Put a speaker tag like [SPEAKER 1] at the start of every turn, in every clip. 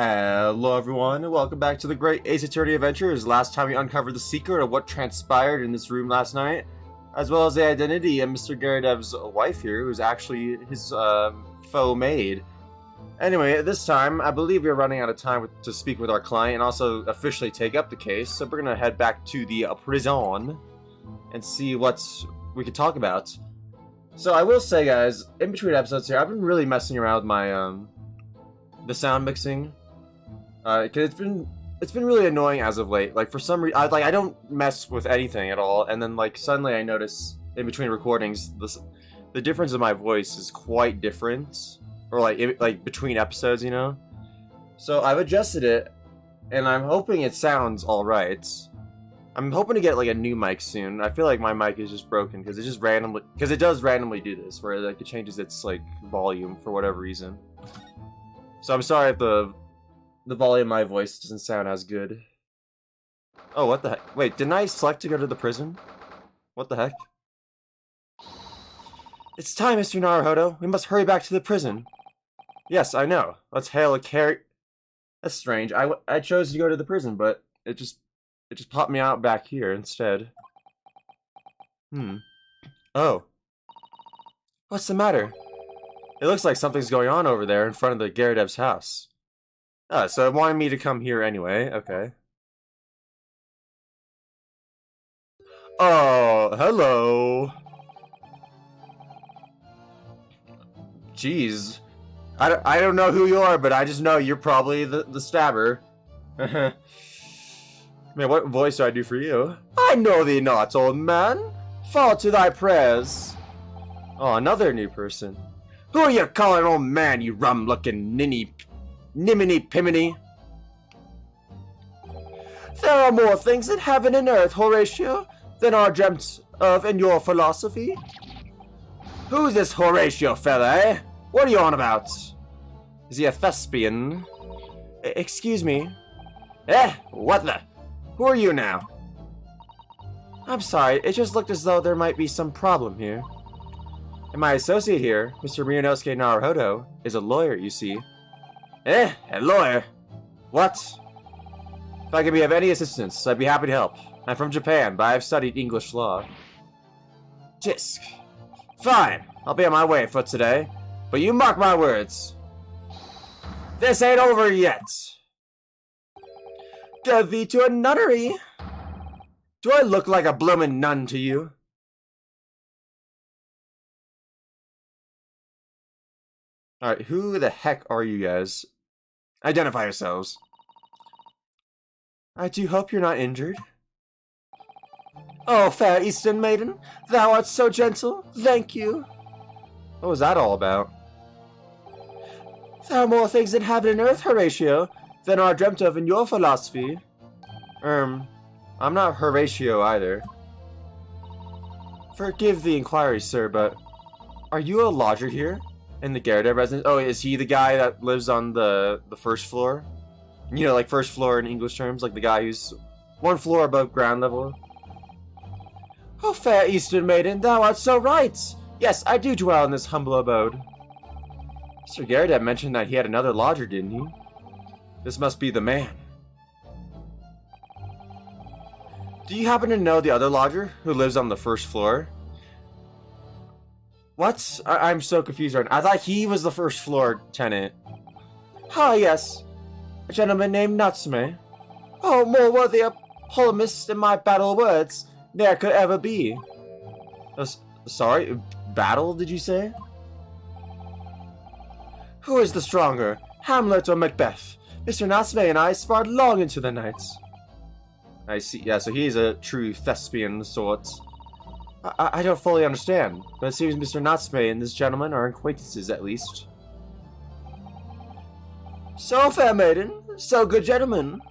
[SPEAKER 1] Hello everyone, and welcome back to the Great Ace Attorney Adventures. Last time we uncovered the secret of what transpired in this room last night, as well as the identity of Mr. Garadev's wife here, who's actually his faux maid. Anyway, this time, I believe we're running out of time to speak with our client and also officially take up the case, so we're going to head back to the prison and see what we can talk about. So I will say, guys, in between episodes here, I've been really messing around with my the sound mixing, because it's been really annoying as of late. Like, for some reason, I don't mess with anything at all, and then like suddenly I notice in between recordings the difference in my voice is quite different, or like between episodes, you know. So I've adjusted it, and I'm hoping it sounds all right. I'm hoping to get like a new mic soon. I feel like my mic is just broken because it does randomly do this, where like it changes its like volume for whatever reason. So I'm sorry if the volume of my voice doesn't sound as good. Oh, what the heck? Wait, didn't I select to go to the prison? What the heck? It's time, Mr. Naruhodo. We must hurry back to the prison. Yes, I know. Let's hail a carry. That's strange. I chose to go to the prison, but it just popped me out back here instead. Oh. What's the matter? It looks like something's going on over there in front of the Garadev's house. So it wanted me to come here anyway. Okay. Oh, hello. Jeez. I don't know who you are, but I just know you're probably the stabber. Man, what voice do I do for you? I know thee not, old man. Fall to thy prayers. Oh, another new person. Who are you calling old man, you rum-looking niminy-piminy? There are more things in heaven and earth, Horatio, than are dreamt of in your philosophy. Who's this Horatio fella, eh? What are you on about? Is he a thespian? Excuse me? What the? Who are you now? I'm sorry, it just looked as though there might be some problem here. And my associate here, Mr. Ryunosuke Naruhodo, is a lawyer, you see. A lawyer? What? If I can be of any assistance, I'd be happy to help. I'm from Japan, but I've studied English law. Tisk. Fine, I'll be on my way for today, but you mark my words. This ain't over yet. Get thee to a nunnery. Do I look like a bloomin' nun to you? Alright, who the heck are you guys? Identify yourselves. I do hope you're not injured. Oh, fair Eastern maiden, thou art so gentle, thank you. What was that all about? There are more things in heaven and earth, Horatio, than are dreamt of in your philosophy. I'm not Horatio either. Forgive the inquiry, sir, but are you a lodger here? In the Garadev residence? Oh, is he the guy that lives on the first floor? You know, like first floor in English terms, like the guy who's one floor above ground level. Oh, fair Eastern maiden, thou art so right. Yes, I do dwell in this humble abode. Mr. Garadev mentioned that he had another lodger, didn't he? This must be the man. Do you happen to know the other lodger who lives on the first floor? What? I'm so confused right now. I thought he was the first floor tenant. Ah, yes. A gentleman named Natsume. Oh, more worthy a polemist than my battle words there could ever be. Sorry? Battle, did you say? Who is the stronger, Hamlet or Macbeth? Mr. Natsume and I sparred long into the night. I see. Yeah, so he's a true thespian sort. I don't fully understand, but it seems Mr. Natsume and this gentleman are acquaintances at least. So, fair maiden, so good gentleman.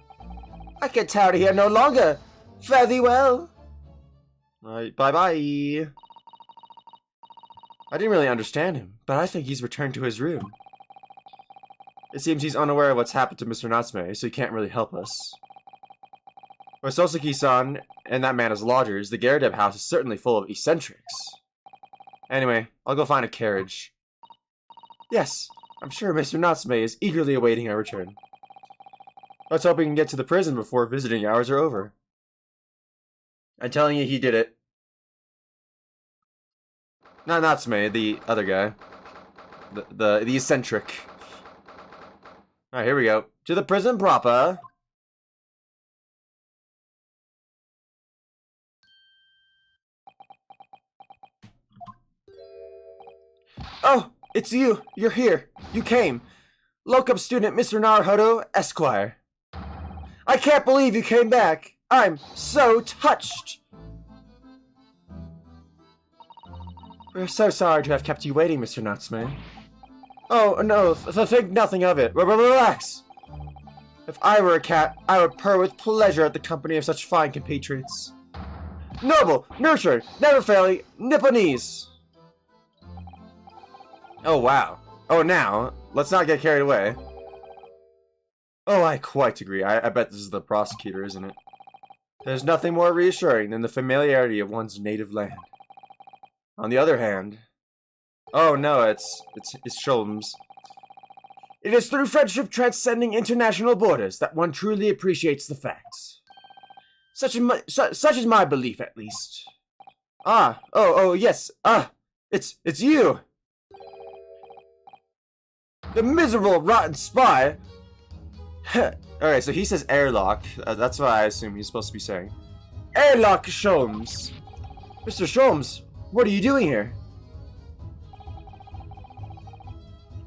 [SPEAKER 1] I can tarry here no longer. Fare thee well. Alright, bye-bye. I didn't really understand him, but I think he's returned to his room. It seems he's unaware of what's happened to Mr. Natsume, so he can't really help us. For Soseki-san and that man as lodgers, the Garadev house is certainly full of eccentrics. Anyway, I'll go find a carriage. Yes, I'm sure Mr. Natsume is eagerly awaiting our return. Let's hope we can get to the prison before visiting hours are over. I'm telling you, he did it. Not Natsume, the other guy. The eccentric. Alright, here we go. To the prison proper. Oh, it's you. You're here. You came. Locum student Mr. Naruhodo, Esquire. I can't believe you came back. I'm so touched. We're so sorry to have kept you waiting, Mr. Natsume. Oh, no, think nothing of it. Relax. If I were a cat, I would purr with pleasure at the company of such fine compatriots. Noble, nurtured, never failing, Nipponese. Oh, wow. Oh, now, let's not get carried away. Oh, I quite agree. I bet this is the prosecutor, isn't it? There's nothing more reassuring than the familiarity of one's native land. On the other hand... Oh, no, it's Sholmes. It is through friendship transcending international borders that one truly appreciates the facts. Such is my belief, at least. Oh, yes, it's you! The miserable, rotten spy! Alright, so he says airlock. That's what I assume he's supposed to be saying. Airlock Sholmes! Mr. Sholmes, what are you doing here?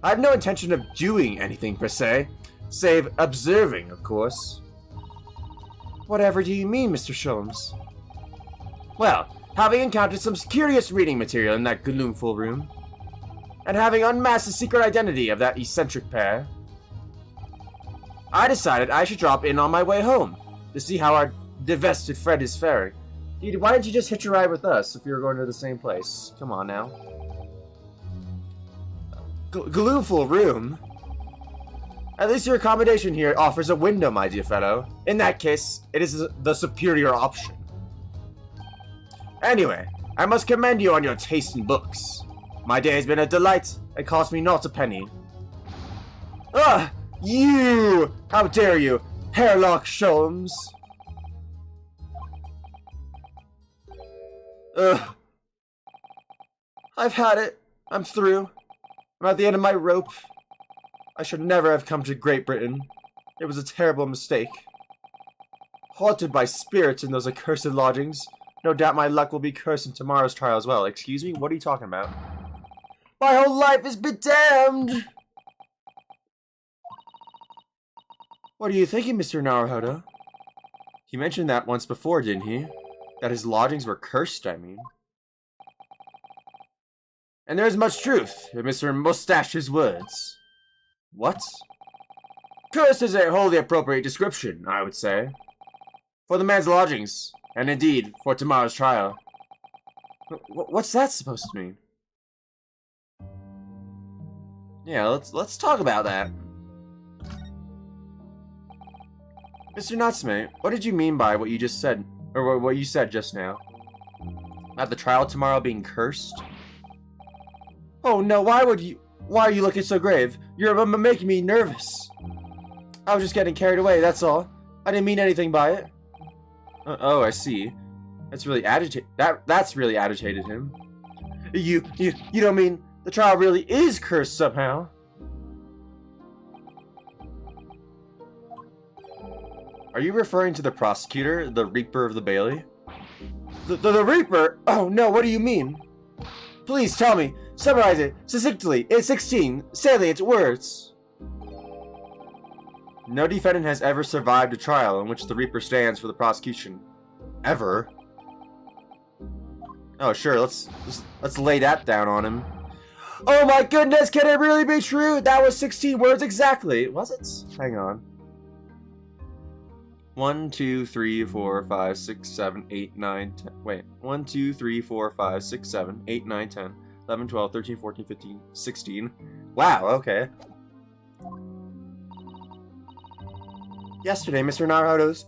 [SPEAKER 1] I have no intention of doing anything per se, save observing, of course. Whatever do you mean, Mr. Sholmes? Well, having encountered some curious reading material in that gloomful room, and having unmasked the secret identity of that eccentric pair, I decided I should drop in on my way home to see how our divested friend is faring. Dude, why didn't you just hitch a ride with us if you were going to the same place? Come on now. Gloomful room? At least your accommodation here offers a window, my dear fellow. In that case, it is the superior option. Anyway, I must commend you on your taste in books. My day has been a delight and cost me not a penny. Ah! You! How dare you! Hairlock Sholmes! Ugh. I've had it. I'm through. I'm at the end of my rope. I should never have come to Great Britain. It was a terrible mistake. Haunted by spirits in those accursed lodgings. No doubt my luck will be cursed in tomorrow's trial as well. Excuse me? What are you talking about? My whole life is bedamned! What are you thinking, Mr. Naruhodo? He mentioned that once before, didn't he? That his lodgings were cursed, I mean. And there is much truth in Mr. Mustache's words. What? Cursed is a wholly appropriate description, I would say. For the man's lodgings, and indeed, for tomorrow's trial. What's that supposed to mean? Yeah, let's talk about that. Mr. Natsume, what did you mean by what you just said, or what you said just now? At the trial tomorrow being cursed? Oh no, why are you looking so grave? You're making me nervous. I was just getting carried away, that's all. I didn't mean anything by it. Oh, I see. That's really that's really agitated him. You don't mean the trial really is cursed somehow? Are you referring to the prosecutor, the Reaper of the Bailey? The Reaper? Oh no, what do you mean? Please tell me. Summarize it succinctly in 16 salient words. No defendant has ever survived a trial in which the Reaper stands for the prosecution. Ever? Oh sure, let's lay that down on him. Oh my goodness, can it really be true? That was 16 words exactly. Was it? Hang on. 1, 2, 3, 4, 5, 6, 7, 8, 9, 10. Wait. 1, 2, 3, 4, 5, 6, 7, 8, 9, 10, 11, 12, 13, 14, 15, 16. Wow, okay. Yesterday, Mr. Naruhodo's...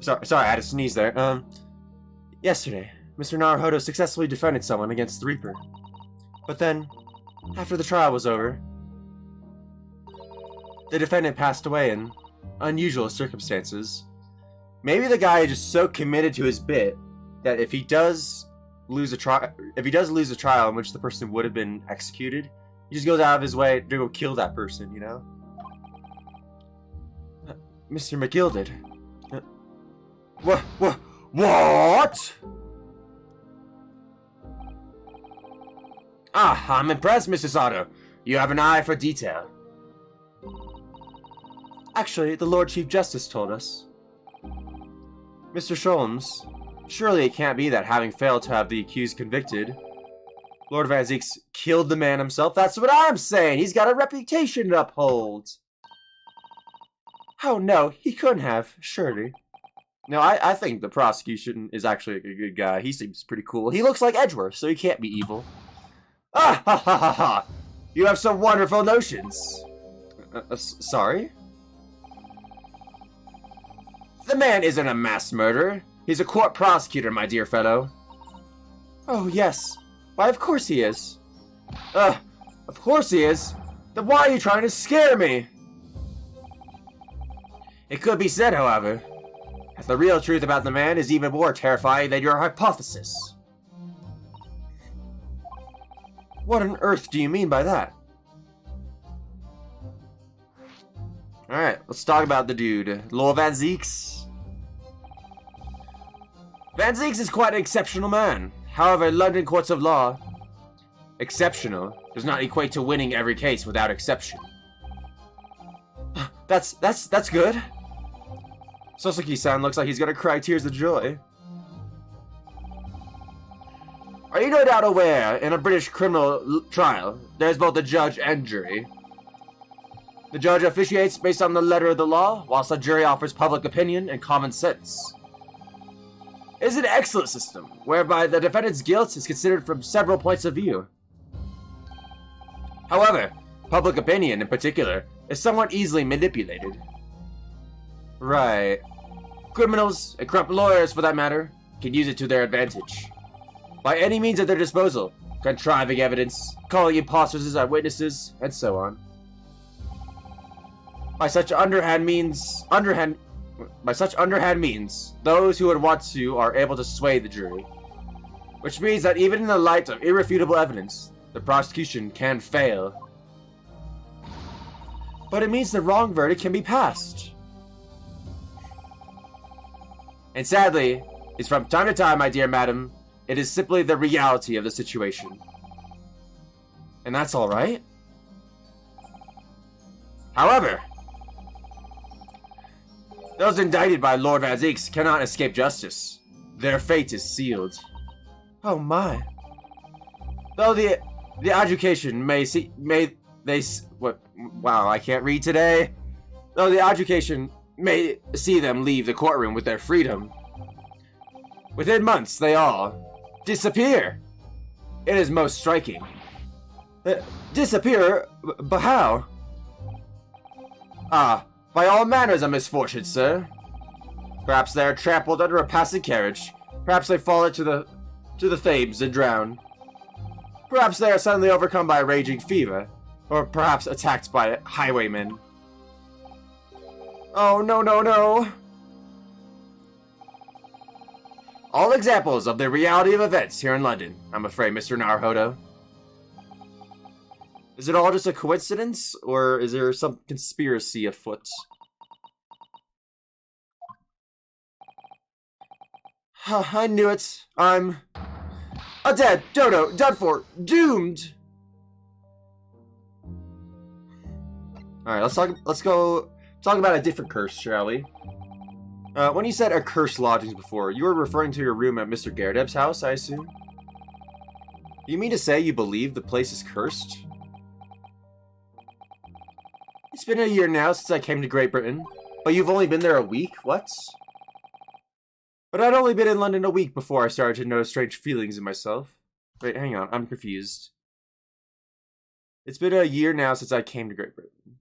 [SPEAKER 1] sorry, I had to sneeze there. Yesterday, Mr. Naruhodo successfully defended someone against the Reaper. But then, after the trial was over, the defendant passed away and unusual circumstances. Maybe the guy is just so committed to his bit that if he does lose a trial in which the person would have been executed, he just goes out of his way to go kill that person, you know? Mr. McGilded. What? Ah, I'm impressed, Mr. Sato. You have an eye for detail. Actually, the Lord Chief Justice told us. Mr. Sholmes, surely it can't be that having failed to have the accused convicted, Lord Van Zieks killed the man himself. That's what I'm saying. He's got a reputation to uphold. Oh no, he couldn't have, surely. No, I think the prosecution is actually a good guy. He seems pretty cool. He looks like Edgeworth, so he can't be evil. Ah, ha, ha, ha, ha. You have some wonderful notions. Sorry? The man isn't a mass murderer. He's a court prosecutor, my dear fellow. Oh, yes. Why, of course he is. Of course he is. Then why are you trying to scare me? It could be said, however, that the real truth about the man is even more terrifying than your hypothesis. What on earth do you mean by that? Alright, let's talk about the dude. Lord Van Zieks. Van Zieks is quite an exceptional man. However, London courts of law, exceptional does not equate to winning every case without exception. That's good. Soseki-san looks like he's gonna cry tears of joy. Are you no doubt aware, in a British criminal trial, there's both a judge and jury? The judge officiates based on the letter of the law, whilst the jury offers public opinion and common sense. It is an excellent system, whereby the defendant's guilt is considered from several points of view. However, public opinion, in particular, is somewhat easily manipulated. Right. Criminals, and corrupt lawyers for that matter, can use it to their advantage. By any means at their disposal, contriving evidence, calling imposters as witnesses, and so on. By such underhand means, those who would want to are able to sway the jury. Which means that even in the light of irrefutable evidence, the prosecution can fail. But it means the wrong verdict can be passed. And sadly, it's from time to time, my dear madam, it is simply the reality of the situation. And that's alright. However, those indicted by Lord Van Zieks cannot escape justice. Their fate is sealed. Oh my. Though the adjudication wow, I can't read today. Though the adjudication may see them leave the courtroom with their freedom, within months they all disappear. It is most striking. Disappear? But how? Ah, by all manners of misfortune, sir. Perhaps they are trampled under a passing carriage. Perhaps they fall into the Thames and drown. Perhaps they are suddenly overcome by a raging fever. Or perhaps attacked by highwaymen. Oh, no, no, no. All examples of the reality of events here in London, I'm afraid, Mr. Naruhodo. Is it all just a coincidence, or is there some conspiracy afoot? I knew it. I'm a dead, dodo, done for, doomed. All right, let's go talk about a different curse, shall we? When you said accursed lodgings before, you were referring to your room at Mr. Gerardev's house, I assume? You mean to say you believe the place is cursed? It's been a year now since I came to Great Britain, but you've only been there a week? What? But I'd only been in London a week before I started to notice strange feelings in myself. Wait, hang on, I'm confused. It's been a year now since I came to Great Britain,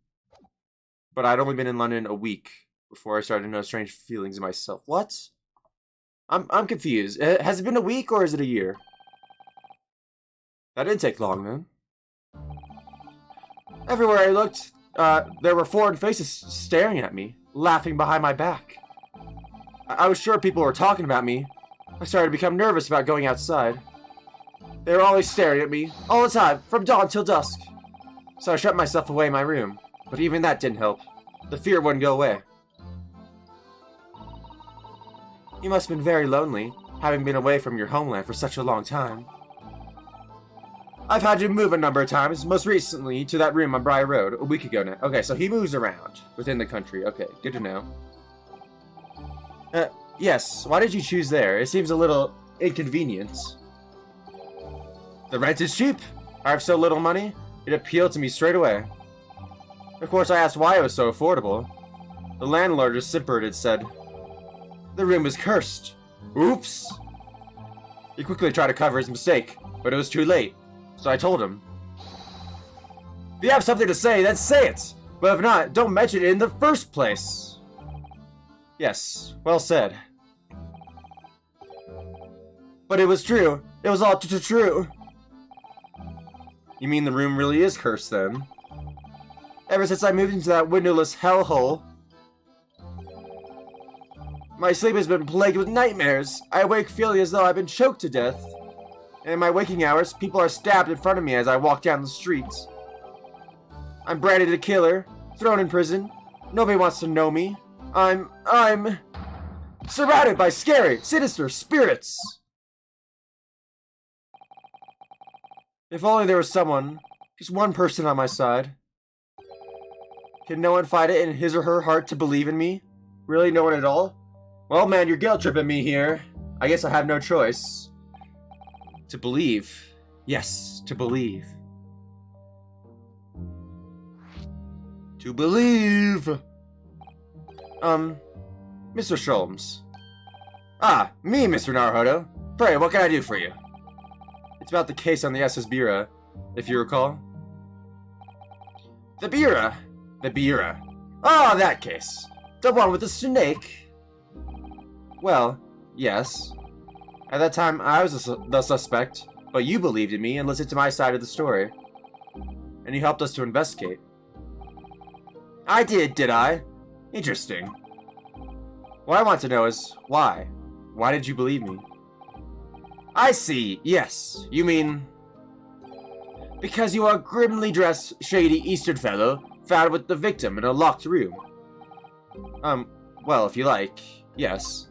[SPEAKER 1] but I'd only been in London a week before I started to notice strange feelings in myself. What? I'm confused. Has it been a week or is it a year? That didn't take long then. Everywhere I looked, There were foreign faces staring at me, laughing behind my back. I was sure people were talking about me. I started to become nervous about going outside. They were always staring at me, all the time, from dawn till dusk. So I shut myself away in my room, but even that didn't help. The fear wouldn't go away. You must have been very lonely, having been away from your homeland for such a long time. I've had to move a number of times, most recently to that room on Briar Road, a week ago now. Okay, so he moves around within the country. Okay, good to know. Yes, why did you choose there? It seems a little inconvenient. The rent is cheap. I have so little money, it appealed to me straight away. Of course, I asked why it was so affordable. The landlord just simpered and said, "The room is cursed." Oops! He quickly tried to cover his mistake, but it was too late. So I told him, "If you have something to say, then say it! But if not, don't mention it in the first place!" Yes, well said. But it was true. It was all true. You mean the room really is cursed, then? Ever since I moved into that windowless hellhole, my sleep has been plagued with nightmares. I awake feeling as though I've been choked to death. And in my waking hours, people are stabbed in front of me as I walk down the streets. I'm branded a killer, thrown in prison. Nobody wants to know me. I'm surrounded by scary, sinister spirits. If only there was someone, just one person on my side. Can no one find it in his or her heart to believe in me? Really, no one at all? Well, man, you're guilt-tripping me here. I guess I have no choice. To believe. Yes, to believe. To believe! Mr. Sholmes. Ah, me, Mr. Naruhodo. Pray, what can I do for you? It's about the case on the SS Bureau, if you recall. The Bureau? The Bureau. Ah, that case. The one with the snake? Well, yes. At that time, I was the suspect, but you believed in me and listened to my side of the story. And you helped us to investigate. I did I? Interesting. What I want to know is, why? Why did you believe me? I see, yes. You mean... because you are a grimly dressed, shady Eastern fellow found with the victim in a locked room. Well, if you like, yes.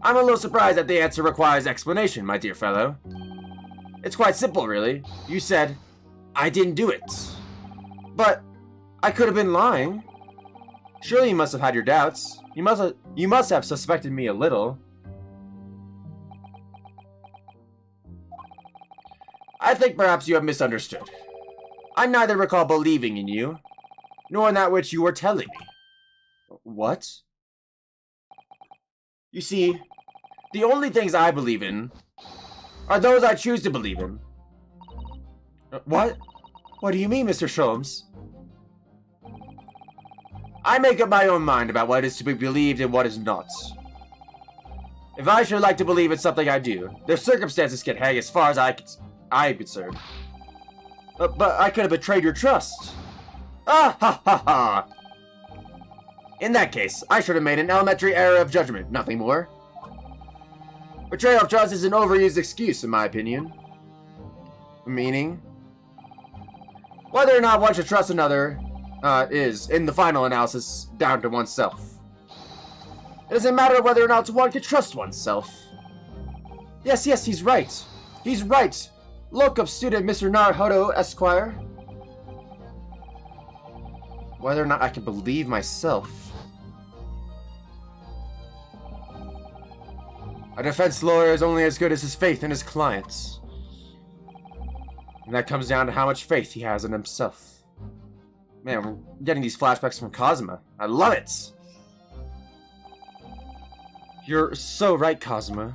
[SPEAKER 1] I'm a little surprised that the answer requires explanation, my dear fellow. It's quite simple, really. You said, I didn't do it. But I could have been lying. Surely you must have had your doubts. You must have suspected me a little. I think perhaps you have misunderstood. I neither recall believing in you, nor in that which you were telling me. What? You see, the only things I believe in are those I choose to believe in. What? What do you mean, Mr. Sholmes? I make up my own mind about what is to be believed and what is not. If I should like to believe in something, I do. Their circumstances can hang as far as I'm concerned. But I could have betrayed your trust. Ah ha ha ha! In that case, I should have made an elementary error of judgment, nothing more. Betrayal of trust is an overused excuse, in my opinion. Meaning? Whether or not one should trust another is, in the final analysis, down to oneself. It doesn't matter whether or not one can trust oneself. Yes, he's right. He's right. Look up, student Mr. Naruhodo, Esquire. Whether or not I can believe myself. A defense lawyer is only as good as his faith in his clients. And that comes down to how much faith he has in himself. Man, we're getting these flashbacks from Cosma. I love it! You're so right, Cosma.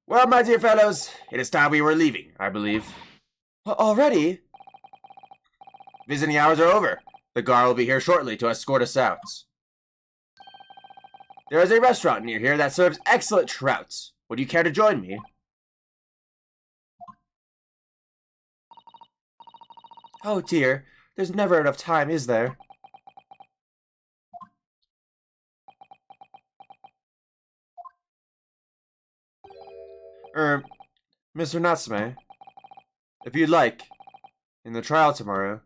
[SPEAKER 1] Well, my dear fellows, it is time we were leaving, I believe. Already? Visiting hours are over. The guard will be here shortly to escort us out. There is a restaurant near here that serves excellent trout. Would you care to join me? Oh dear, there's never enough time, is there? Mr. Natsume, if you'd like, in the trial tomorrow,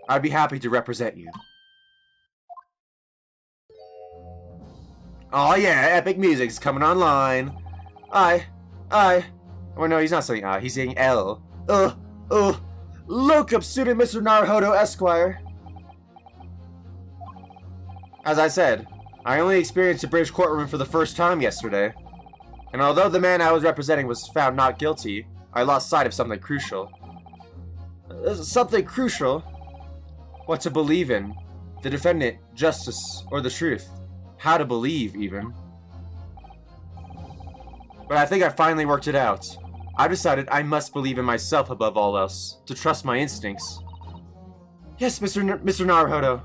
[SPEAKER 1] I'd be happy to represent you. Oh yeah, epic music's coming online. Oh no, he's not saying I, he's saying L. Look up student Mr. Naruhodo Esquire. As I said, I only experienced a British courtroom for the first time yesterday. And although the man I was representing was found not guilty, I lost sight of something crucial. Something crucial? What to believe in, the defendant, justice, or the truth. How to believe, even. But I think I finally worked it out. I decided I must believe in myself above all else, to trust my instincts. Yes, Mr. Naruhodo.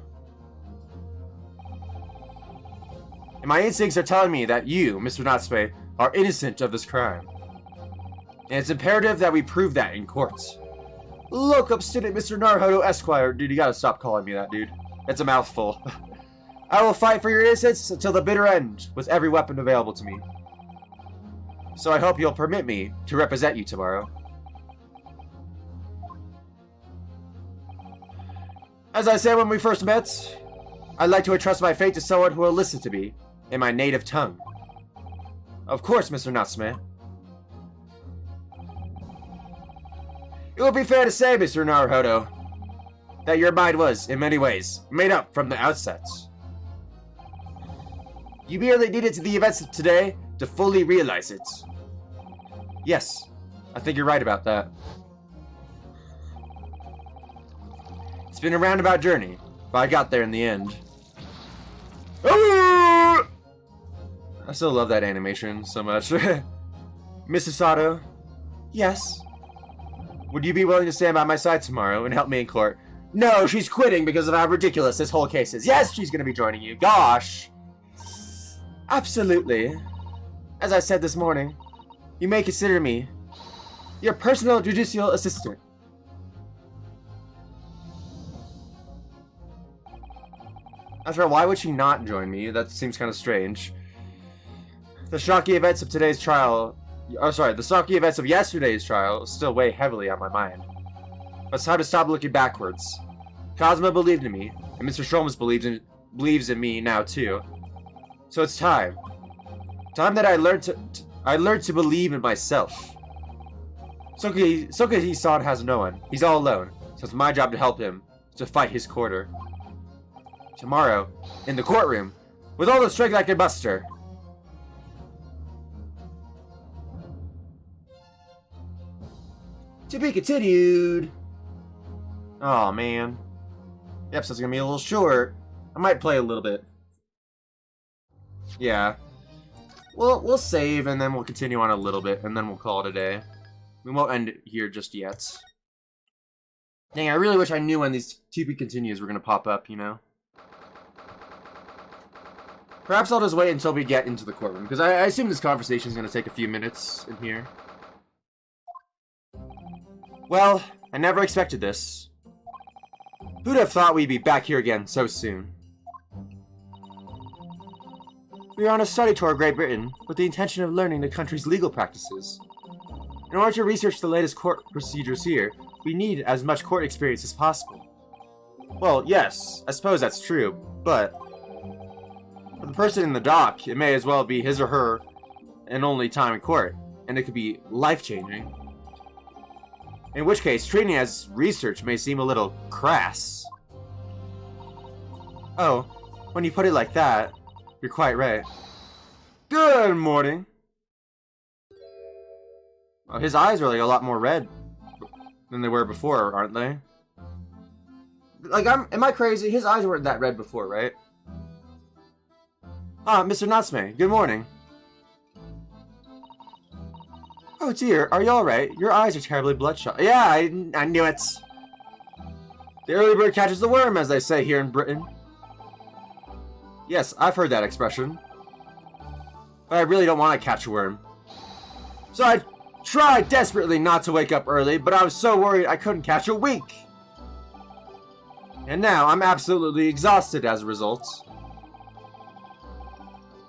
[SPEAKER 1] And my instincts are telling me that you, Mr. Natsume, are innocent of this crime. And it's imperative that we prove that in court. Look up student Mr. Naruhodo Esquire. Dude, you gotta stop calling me that, dude. That's a mouthful. I will fight for your innocence until the bitter end, with every weapon available to me. So I hope you'll permit me to represent you tomorrow. As I said when we first met, I'd like to entrust my fate to someone who will listen to me in my native tongue. Of course, Mr. Natsume. It would be fair to say, Mr. Naruhodo, that your mind was, in many ways, made up from the outset. You merely needed to the events of today to fully realize it. Yes, I think you're right about that. It's been a roundabout journey, but I got there in the end. I still love that animation so much. Mrs. Sato? Yes? Would you be willing to stand by my side tomorrow and help me in court? No, she's quitting because of how ridiculous this whole case is. Yes, she's gonna be joining you. Gosh! Absolutely. As I said this morning, you may consider me your personal judicial assistant. After all, why would she not join me? That seems kind of strange. The shocking events of today's trial... the shocking events of yesterday's trial still weigh heavily on my mind. But it's time to stop looking backwards. Cosmo believed in me, and Mr. Sholmes believes in me now too. So it's time. Time that I learned to believe in myself. Sokuhi-san has no one. He's all alone. So it's my job to help him, to fight his quarter. Tomorrow, in the courtroom, with all the strength I can muster. To be continued. Oh man. The episode's gonna be a little short. I might play a little bit. Yeah. We'll save and then we'll continue on a little bit and then we'll call it a day. We won't end it here just yet. Dang, I really wish I knew when these to be continues were gonna pop up, you know? Perhaps I'll just wait until we get into the courtroom, because I assume this conversation is gonna take a few minutes in here. Well, I never expected this. Who'd have thought we'd be back here again so soon? We are on a study tour of Great Britain with the intention of learning the country's legal practices. In order to research the latest court procedures here, we need as much court experience as possible. Well, yes, I suppose that's true, but for the person in the dock, it may as well be his or her and only time in court, and it could be life-changing. In which case, treating it as research may seem a little crass. Oh, when you put it like that, you're quite right. Good morning. Oh, his eyes are like a lot more red than they were before, aren't they? Like, am I crazy? His eyes weren't that red before, right? Ah, Mr. Natsume, good morning. Oh dear, are you alright? Your eyes are terribly bloodshot. Yeah, I knew it. The early bird catches the worm, as they say here in Britain. Yes, I've heard that expression. But I really don't want to catch a worm. So I tried desperately not to wake up early, but I was so worried I couldn't catch a wink. And now I'm absolutely exhausted as a result.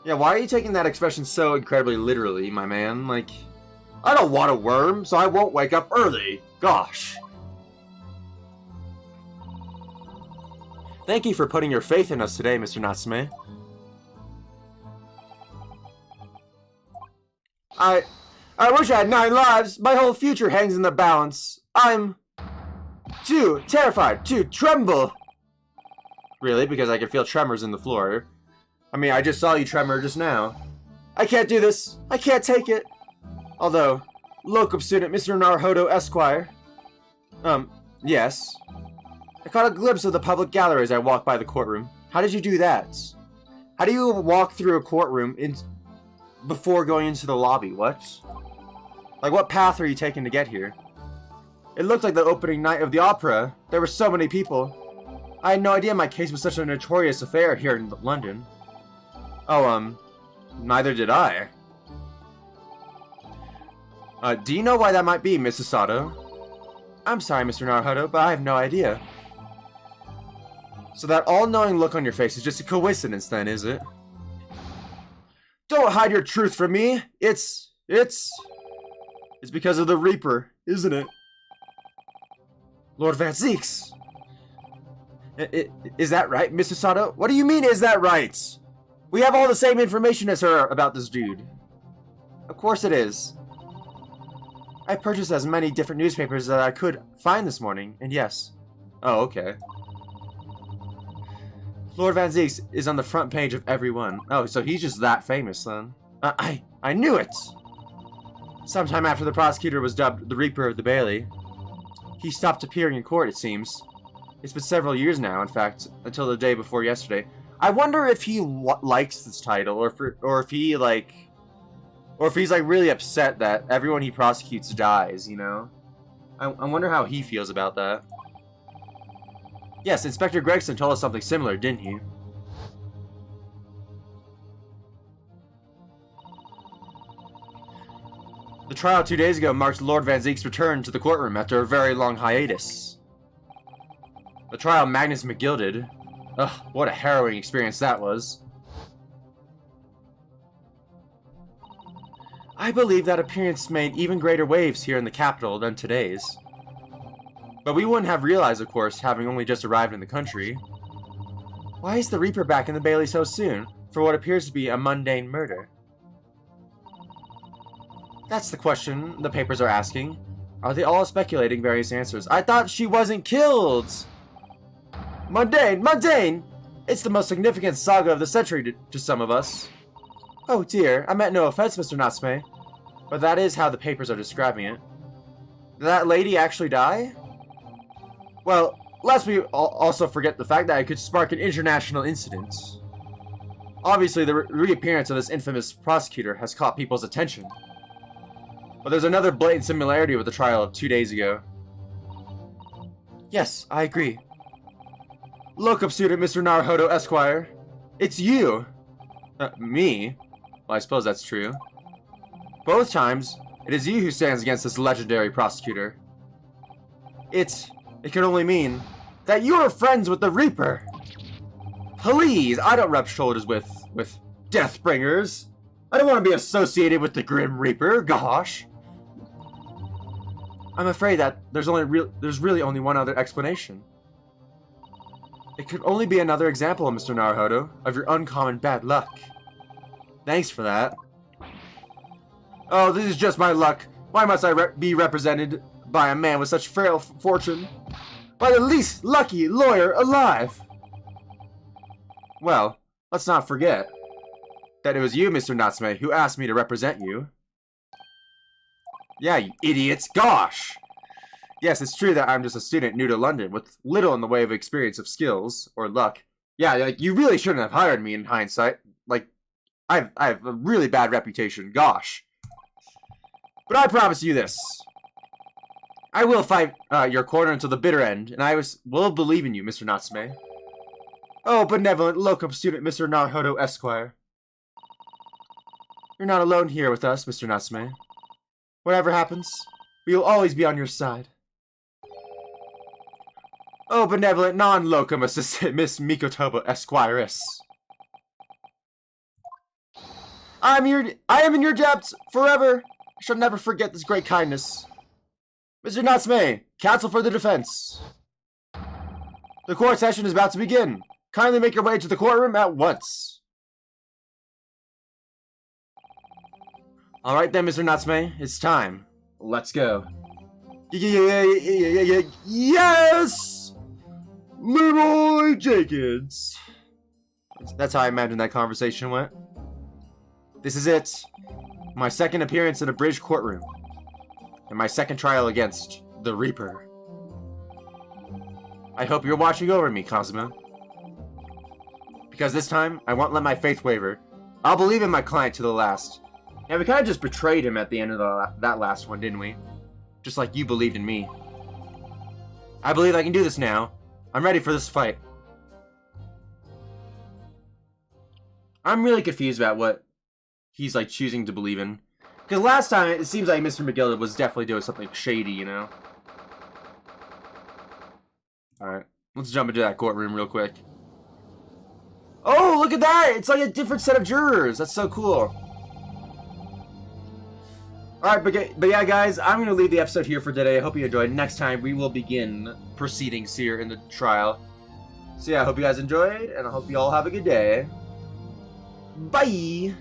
[SPEAKER 1] Yeah, why are you taking that expression so incredibly literally, my man? Like, I don't want a worm, so I won't wake up early. Gosh. Thank you for putting your faith in us today, Mr. Natsume. I wish I had 9 lives. My whole future hangs in the balance. I'm too terrified to tremble. Really? Because I can feel tremors in the floor. I mean, I just saw you tremor just now. I can't do this. I can't take it. Although, locum student Mr. Naruhodo Esquire. Yes. I caught a glimpse of the public gallery as I walked by the courtroom. How did you do that? How do you walk through a courtroom before going into the lobby? What? Like, what path are you taking to get here? It looked like the opening night of the opera. There were so many people. I had no idea my case was such a notorious affair here in London. Oh, neither did I. Do you know why that might be, Mrs. Sato? I'm sorry, Mr. Naruhodo, but I have no idea. So that all-knowing look on your face is just a coincidence then, is it? Don't hide your truth from me! It's because of the Reaper, isn't it? Lord Van Zieks! Is that right, Mrs. Sato? What do you mean, is that right? We have all the same information as her about this dude. Of course it is. I purchased as many different newspapers that I could find this morning, and yes. Oh, okay. Lord Van Zieks is on the front page of every one. Oh, so he's just that famous then. I knew it! Sometime after the prosecutor was dubbed the Reaper of the Bailey, he stopped appearing in court, it seems. It's been several years now, in fact, until the day before yesterday. I wonder if he likes this title, or if he's like really upset that everyone he prosecutes dies, you know? I wonder how he feels about that. Yes, Inspector Gregson told us something similar, didn't he? The trial 2 days ago marked Lord Van Zieks' return to the courtroom after a very long hiatus. The trial of Magnus McGilded. Ugh, what a harrowing experience that was. I believe that appearance made even greater waves here in the capital than today's. But we wouldn't have realized, of course, having only just arrived in the country. Why is the Reaper back in the Bailey so soon, for what appears to be a mundane murder? That's the question the papers are asking. Are they all speculating various answers? I thought she wasn't killed! Mundane! Mundane! It's the most significant saga of the century to some of us. Oh dear, I meant no offense, Mr. Natsume. But that is how the papers are describing it. Did that lady actually die? Well, lest we also forget the fact that it could spark an international incident. Obviously, the reappearance of this infamous prosecutor has caught people's attention. But there's another blatant similarity with the trial of 2 days ago. Yes, I agree. Look up, student Mr. Naruhodo Esquire. It's you! Me? Well, I suppose that's true. Both times, it is you who stands against this legendary prosecutor. It can only mean that you're friends with the Reaper! Please, I don't rub shoulders with Deathbringers. I don't want to be associated with the Grim Reaper, gosh. I'm afraid that there's really only one other explanation. It could only be another example, Mr. Naruhodo, of your uncommon bad luck. Thanks for that. Oh, this is just my luck. Why must I be represented by a man with such frail fortune? By the least lucky lawyer alive! Well, let's not forget that it was you, Mr. Natsume, who asked me to represent you. Yeah, you idiots. Gosh! Yes, it's true that I'm just a student new to London with little in the way of experience of skills or luck. Yeah, like, you really shouldn't have hired me in hindsight. Like, I have a really bad reputation. Gosh. But I promise you this. I will fight your corner until the bitter end, and will believe in you, Mr. Natsume. Oh, benevolent locum student, Mr. Naruhodo Esquire. You're not alone here with us, Mr. Natsume. Whatever happens, we will always be on your side. Oh, benevolent non-locum assistant, Miss Mikotoba Esquiress. I am in your depths forever. I shall never forget this great kindness. Mr. Natsume, counsel for the defense. The court session is about to begin. Kindly make your way to the courtroom at once. Alright then, Mr. Natsume, it's time. Let's go. Yes! Leroy Jenkins. That's how I imagine that conversation went. This is it. My second appearance in a bridge courtroom. And my second trial against the Reaper. I hope you're watching over me, Kazuma. Because this time, I won't let my faith waver. I'll believe in my client to the last. Yeah, we kind of just betrayed him at the end of that last one, didn't we? Just like you believed in me. I believe I can do this now. I'm ready for this fight. I'm really confused about what he's like choosing to believe in. Because last time, it seems like Mr. McGill was definitely doing something shady, you know? Alright, let's jump into that courtroom real quick. Oh, look at that! It's like a different set of jurors! That's so cool. Alright, but yeah, guys, I'm going to leave the episode here for today. I hope you enjoyed. Next time, we will begin proceedings here in the trial. So yeah, I hope you guys enjoyed, and I hope you all have a good day. Bye!